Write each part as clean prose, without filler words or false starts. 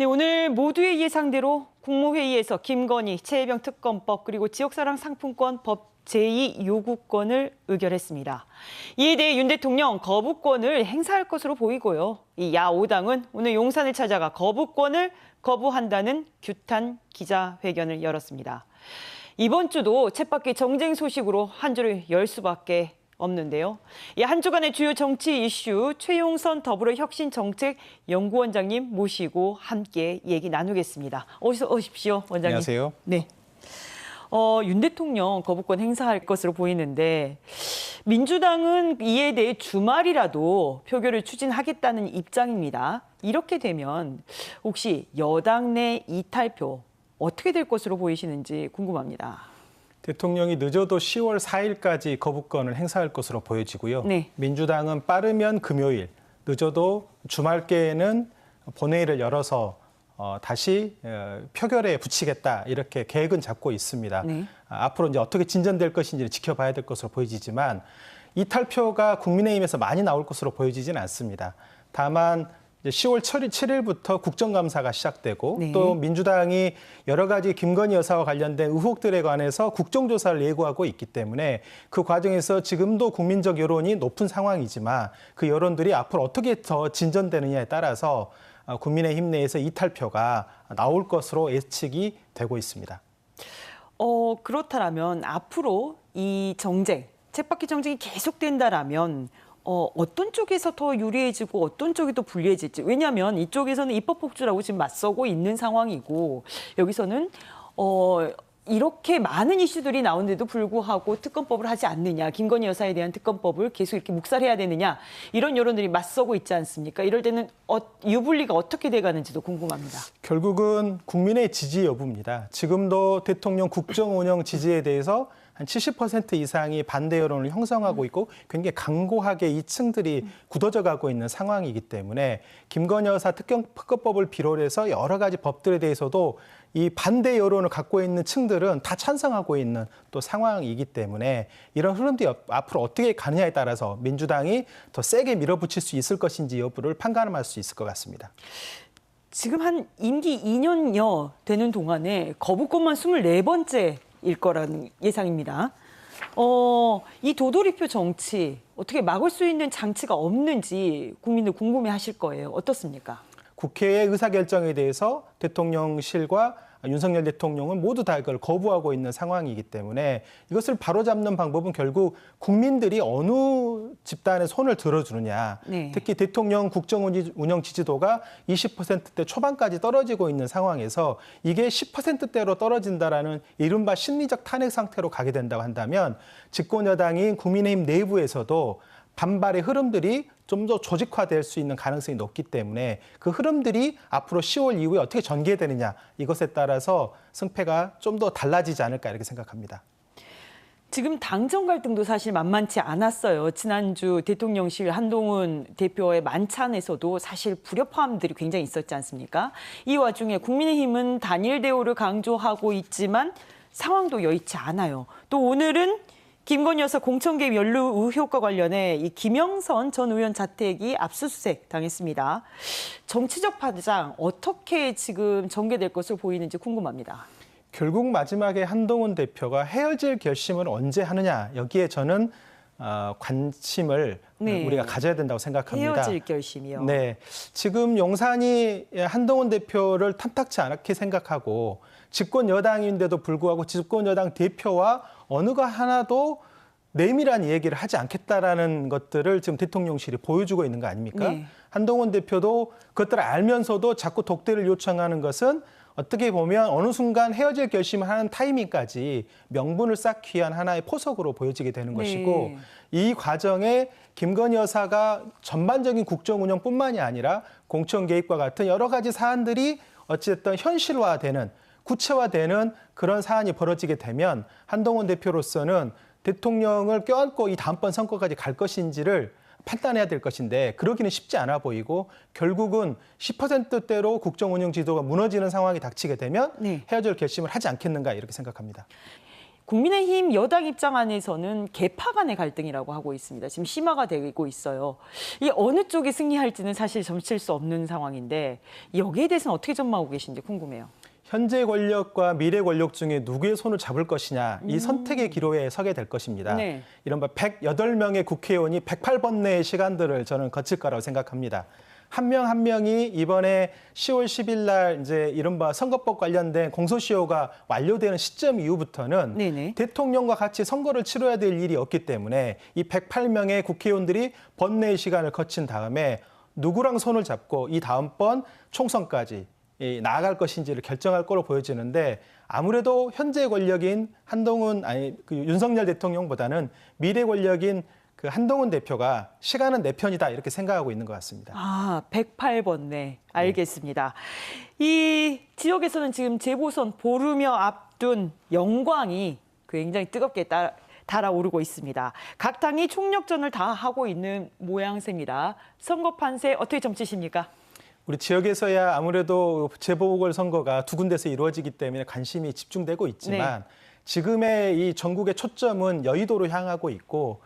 네, 오늘 모두의 예상대로 국무회의에서 김건희, 최혜병 특검법 그리고 지역사랑 상품권법 제2 요구권을 의결했습니다. 이에 대해 윤 대통령 거부권을 행사할 것으로 보이고요. 이 야5당은 오늘 용산을 찾아가 거부권을 거부한다는 규탄 기자회견을 열었습니다. 이번 주도 쳇바퀴 정쟁 소식으로 한 주를 열 수밖에 없는데요. 이 한 주간의 주요 정치 이슈 최용선 더불어혁신정책연구원장님 모시고 함께 얘기 나누겠습니다. 어서 오십시오, 원장님. 안녕하세요. 네. 윤 대통령 거부권 행사할 것으로 보이는데 민주당은 이에 대해 주말이라도 표결을 추진하겠다는 입장입니다. 이렇게 되면 혹시 여당 내 이탈표 어떻게 될 것으로 보이시는지 궁금합니다. 대통령이 늦어도 10월 4일까지 거부권을 행사할 것으로 보여지고요. 네. 민주당은 빠르면 금요일, 늦어도 주말께에는 본회의를 열어서 다시 표결에 붙이겠다 이렇게 계획은 잡고 있습니다. 네. 앞으로 이제 어떻게 진전될 것인지를 지켜봐야 될 것으로 보여지지만 이탈표가 국민의힘에서 많이 나올 것으로 보여지지는 않습니다. 다만 이제 10월 7일부터 국정감사가 시작되고 네. 또 민주당이 여러 가지 김건희 여사와 관련된 의혹들에 관해서 국정조사를 예고하고 있기 때문에 그 과정에서 지금도 국민적 여론이 높은 상황이지만 그 여론들이 앞으로 어떻게 더 진전되느냐에 따라서 국민의힘 내에서 이탈표가 나올 것으로 예측이 되고 있습니다. 그렇다면 앞으로 이 정쟁, 쳇바퀴 정쟁이 계속된다라면 어떤 쪽에서 더 유리해지고 어떤 쪽이 더 불리해질지. 왜냐하면 이쪽에서는 입법 폭주라고 지금 맞서고 있는 상황이고 여기서는 이렇게 많은 이슈들이 나오는데도 불구하고 특검법을 하지 않느냐, 김건희 여사에 대한 특검법을 계속 이렇게 묵살해야 되느냐, 이런 여론들이 맞서고 있지 않습니까? 이럴 때는 유불리가 어떻게 돼가는지도 궁금합니다. 결국은 국민의 지지 여부입니다. 지금도 대통령 국정 운영 지지에 대해서 한 70% 이상이 반대 여론을 형성하고 있고 굉장히 강고하게 이 층들이 굳어져 가고 있는 상황이기 때문에 김건희 여사 특검법을 비롯해서 여러 가지 법들에 대해서도 이 반대 여론을 갖고 있는 층들은 다 찬성하고 있는 또 상황이기 때문에 이런 흐름들이 앞으로 어떻게 가느냐에 따라서 민주당이 더 세게 밀어붙일 수 있을 것인지 여부를 판가름할 수 있을 것 같습니다. 지금 한 임기 2년여 되는 동안에 거부권만 24번째일 거라는 예상입니다. 이 도돌이표 정치 어떻게 막을 수 있는 장치가 없는지 국민들 궁금해하실 거예요. 어떻습니까? 국회의 의사결정에 대해서 대통령실과 윤석열 대통령은 모두 다 이걸 거부하고 있는 상황이기 때문에 이것을 바로잡는 방법은 결국 국민들이 어느 집단의 손을 들어주느냐. 네. 특히 대통령 국정운영 지지도가 20%대 초반까지 떨어지고 있는 상황에서 이게 10%대로 떨어진다라는 이른바 심리적 탄핵 상태로 가게 된다고 한다면 집권 여당인 국민의힘 내부에서도 반발의 흐름들이 좀 더 조직화될 수 있는 가능성이 높기 때문에 그 흐름들이 앞으로 10월 이후에 어떻게 전개되느냐 이것에 따라서 승패가 좀 더 달라지지 않을까 이렇게 생각합니다. 지금 당정 갈등도 사실 만만치 않았어요. 지난주 대통령실 한동훈 대표의 만찬에서도 사실 불협화음들이 굉장히 있었지 않습니까? 이 와중에 국민의힘은 단일 대우를 강조하고 있지만 상황도 여의치 않아요. 또 오늘은 김건희 여사 공천 개입 연루 의혹과 관련해 이 김영선 전 의원 자택이 압수수색 당했습니다. 정치적 파장 어떻게 지금 전개될 것으로 보이는지 궁금합니다. 결국 마지막에 한동훈 대표가 헤어질 결심을 언제 하느냐 여기에 저는 관심을 우리가 가져야 된다고 생각합니다. 헤어질 결심이요. 네, 지금 용산이 한동훈 대표를 탐탁치 않게 생각하고 집권 여당인데도 불구하고 집권 여당 대표와 어느 거 하나도 내밀한 얘기를 하지 않겠다라는 것들을 지금 대통령실이 보여주고 있는 거 아닙니까? 네. 한동훈 대표도 그것들을 알면서도 자꾸 독대를 요청하는 것은 어떻게 보면 어느 순간 헤어질 결심을 하는 타이밍까지 명분을 쌓기 위한 하나의 포석으로 보여지게 되는 것이고 이 과정에 김건희 여사가 전반적인 국정 운영뿐만이 아니라 공천 개입과 같은 여러 가지 사안들이 어찌됐든 현실화되는 구체화되는 그런 사안이 벌어지게 되면 한동훈 대표로서는 대통령을 껴안고 이 다음번 선거까지 갈 것인지를 판단해야 될 것인데 그러기는 쉽지 않아 보이고 결국은 10%대로 국정운영 지도가 무너지는 상황이 닥치게 되면 헤어질 결심을 하지 않겠는가 이렇게 생각합니다. 국민의힘 여당 입장 안에서는 계파 간의 갈등이라고 하고 있습니다. 지금 심화가 되고 있어요. 이 어느 쪽이 승리할지는 사실 점칠 수 없는 상황인데 여기에 대해서는 어떻게 전망하고 계신지 궁금해요. 현재 권력과 미래 권력 중에 누구의 손을 잡을 것이냐 이 선택의 기로에 서게 될 것입니다. 네. 이른바 108명의 국회의원이 108번의 시간들을 저는 거칠 거라고 생각합니다. 한 명 한 명이 이번에 10월 10일 날 이제 이른바 선거법 관련된 공소시효가 완료되는 시점 이후부터는 네네. 대통령과 같이 선거를 치러야 될 일이 없기 때문에 이 108명의 국회의원들이 번뇌의 시간을 거친 다음에 누구랑 손을 잡고 이 다음번 총선까지 나아갈 것인지를 결정할 거로 보여지는데 아무래도 현재 권력인 윤석열 대통령보다는 미래 권력인 그 한동훈 대표가 시간은 내 편이다 이렇게 생각하고 있는 것 같습니다. 아, 108번. 네, 알겠습니다. 이 지역에서는 지금 재보선 보름여 앞둔 영광이 굉장히 뜨겁게 달아오르고 있습니다. 각 당이 총력전을 다 하고 있는 모양새입니다. 선거 판세 어떻게 점치십니까? 우리 지역에서야 아무래도 재보궐선거가 두 군데서 이루어지기 때문에 관심이 집중되고 있지만 지금의 이 전국의 초점은 여의도로 향하고 있고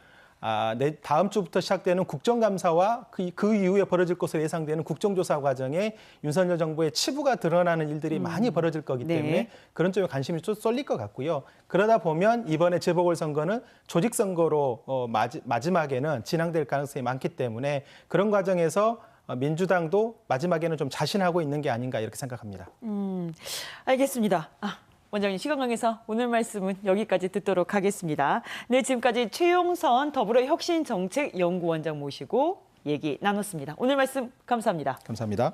다음 주부터 시작되는 국정감사와 그 이후에 벌어질 것으로 예상되는 국정조사 과정에 윤석열 정부의 치부가 드러나는 일들이 많이 벌어질 거기 때문에 그런 쪽에 관심이 좀 쏠릴 것 같고요. 그러다 보면 이번에 재보궐선거는 조직선거로 마지막에는 진행될 가능성이 많기 때문에 그런 과정에서 민주당도 마지막에는 좀 자신하고 있는 게 아닌가 이렇게 생각합니다. 알겠습니다. 원장님 시간 관계상 오늘 말씀은 여기까지 듣도록 하겠습니다. 네, 지금까지 최용선 더불어혁신정책연구원장 모시고 얘기 나눴습니다. 오늘 말씀 감사합니다. 감사합니다.